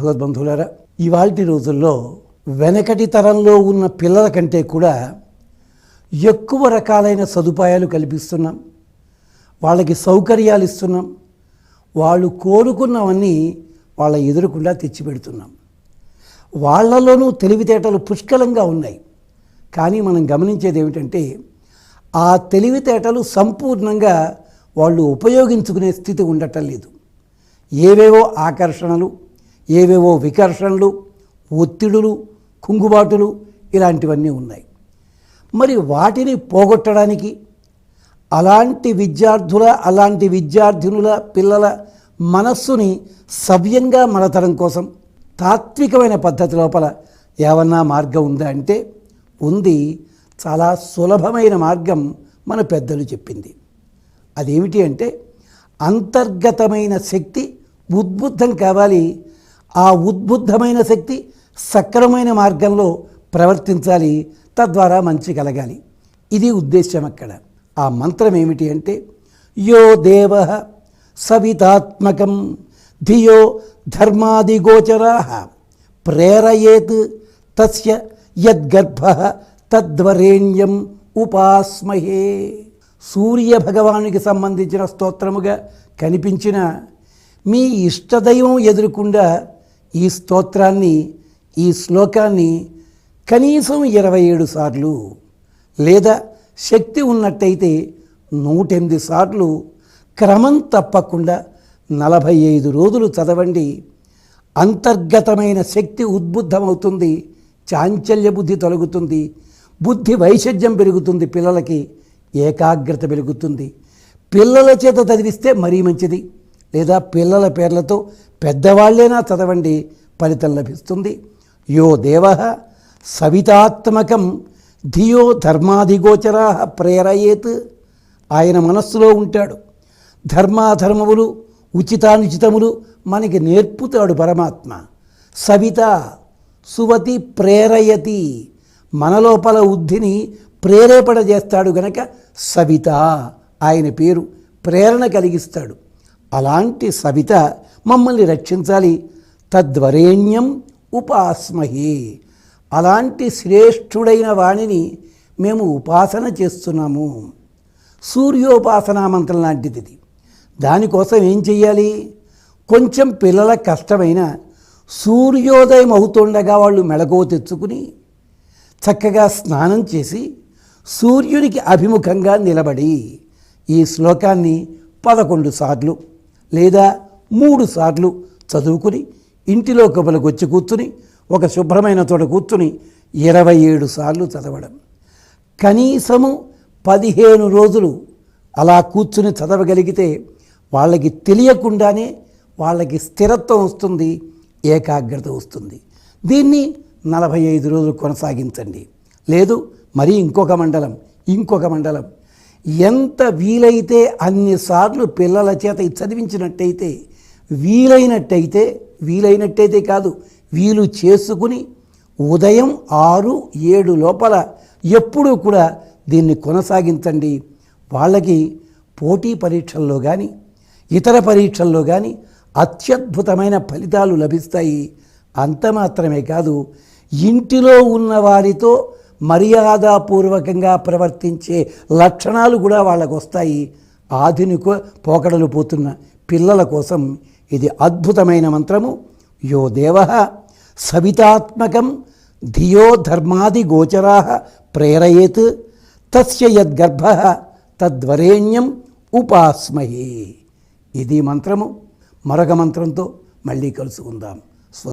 భగవద్బంధువులారా, ఇవాల్టి రోజుల్లో వెనకటి తరంలో ఉన్న పిల్లల కంటే కూడా ఎక్కువ రకాలైన సదుపాయాలు కల్పిస్తున్నాం, వాళ్ళకి సౌకర్యాలు ఇస్తున్నాం, వాళ్ళు కోరుకున్నవన్నీ వాళ్ళ ఎదురుకుండా తెచ్చిపెడుతున్నాం. వాళ్ళలోనూ తెలివితేటలు పుష్కలంగా ఉన్నాయి. కానీ మనం గమనించేది ఏమిటంటే ఆ తెలివితేటలు సంపూర్ణంగా వాళ్ళు ఉపయోగించుకునే స్థితి ఉండటం లేదు. ఏవేవో ఆకర్షణలు, ఏవేవో వికర్షణలు, ఒత్తిడులు, కుంగుబాటులు ఇలాంటివన్నీ ఉన్నాయి. మరి వాటిని పోగొట్టడానికి అలాంటి విద్యార్థినుల పిల్లల మనస్సుని సవ్యంగా మలతరం కోసం తాత్వికమైన పద్ధతి లోపల ఏమన్నా మార్గం ఉందా అంటే ఉంది. చాలా సులభమైన మార్గం మన పెద్దలు చెప్పింది. అదేమిటి అంటే అంతర్గతమైన శక్తి ఉద్బుద్ధం కావాలి. ఆ ఉద్బుద్ధమైన శక్తి సక్రమైన మార్గంలో ప్రవర్తించాలి, తద్వారా మంచి కలగాలి. ఇది ఉద్దేశ్యం. అక్కడ ఆ మంత్రం ఏమిటి అంటే యో దేవ సవితాత్మకం ధియో ధర్మాదిగోచరాః ప్రేరయేత్ తస్య యద్గర్భః తద్వరేణ్యం ఉపాస్మహే. సూర్య భగవానునికి సంబంధించిన స్తోత్రముగా కనిపించిన మీ ఇష్టదైవం ఎదురుకుండా ఈ స్తోత్రాన్ని, ఈ శ్లోకాన్ని కనీసం 27 సార్లు లేదా శక్తి ఉన్నట్టయితే 108 సార్లు క్రమం తప్పకుండా 45 రోజులు చదవండి. అంతర్గతమైన శక్తి ఉద్బుద్ధమవుతుంది, చాంచల్య బుద్ధి తొలగుతుంది, బుద్ధి వైశద్యం పెరుగుతుంది, పిల్లలకి ఏకాగ్రత పెరుగుతుంది. పిల్లల చేత చదివిస్తే మరీ మంచిది, లేదా పిల్లల పేర్లతో పెద్దవాళ్ళైనా చదవండి, ఫలితం లభిస్తుంది. యో దేవః సవితాత్మకం ధియో ధర్మాధిగోచరాః ప్రేరయేత్. ఆయన మనస్సులో ఉంటాడు. ధర్మాధర్మములు, ఉచితానుచితములు మనకి నేర్పుతాడు పరమాత్మ. సవిత సువతి ప్రేరయతి, మన లోపల బుద్ధిని ప్రేరేపణ చేస్తాడు గనక సవిత ఆయన పేరు, ప్రేరణ కలిగిస్తాడు. అలాంటి సవిత మమ్మల్ని రక్షించాలి. తద్వరేణ్యం ఉపాస్మహే, అలాంటి శ్రేష్ఠుడైన వాణిని మేము ఉపాసన చేస్తున్నాము. సూర్యోపాసనా మంత్రం లాంటిది. దానికోసం ఏం చెయ్యాలి? కొంచెం పిల్లల కష్టమైన సూర్యోదయం అవుతుండగా వాళ్ళు మెళకువ తెచ్చుకుని చక్కగా స్నానం చేసి సూర్యునికి అభిముఖంగా నిలబడి ఈ శ్లోకాన్ని 11 సార్లు లేదా 3 సార్లు చదువుకుని ఇంటిలో కబలకు వచ్చి కూర్చుని ఒక శుభ్రమైన చోట కూర్చుని 27 సార్లు చదవడం. కనీసము 15 రోజులు అలా కూర్చుని చదవగలిగితే వాళ్ళకి తెలియకుండానే వాళ్ళకి స్థిరత్వం వస్తుంది, ఏకాగ్రత వస్తుంది. దీన్ని 45 రోజులు కొనసాగించండి. లేదు మరి ఇంకొక మండలం ఎంత వీలైతే అన్నిసార్లు పిల్లల చేత చదివించినట్టయితే, వీలైనట్టయితే కాదు, వీలు చేసుకుని ఉదయం 6-7 లోపల ఎప్పుడూ కూడా దీన్ని కొనసాగించండి. వాళ్ళకి పోటీ పరీక్షల్లో కానీ ఇతర పరీక్షల్లో కానీ అత్యద్భుతమైన ఫలితాలు లభిస్తాయి. అంత మాత్రమే కాదు, ఇంటిలో ఉన్న వారితో మర్యాదపూర్వకంగా ప్రవర్తించే లక్షణాలు కూడా వాళ్ళకు వస్తాయి. ఆధునిక పోకడలు పోతున్న పిల్లల కోసం ఇది అద్భుతమైన మంత్రము. యో దేవః సవితాత్మకం ధియో ధర్మాది గోచరాః ప్రేరయేత్ తస్య యద్గర్భః తద్వరేణ్యం ఉపాస్మహే. ఇది మంత్రము. మరొక మంత్రంతో మళ్ళీ కలుసుకుందాం.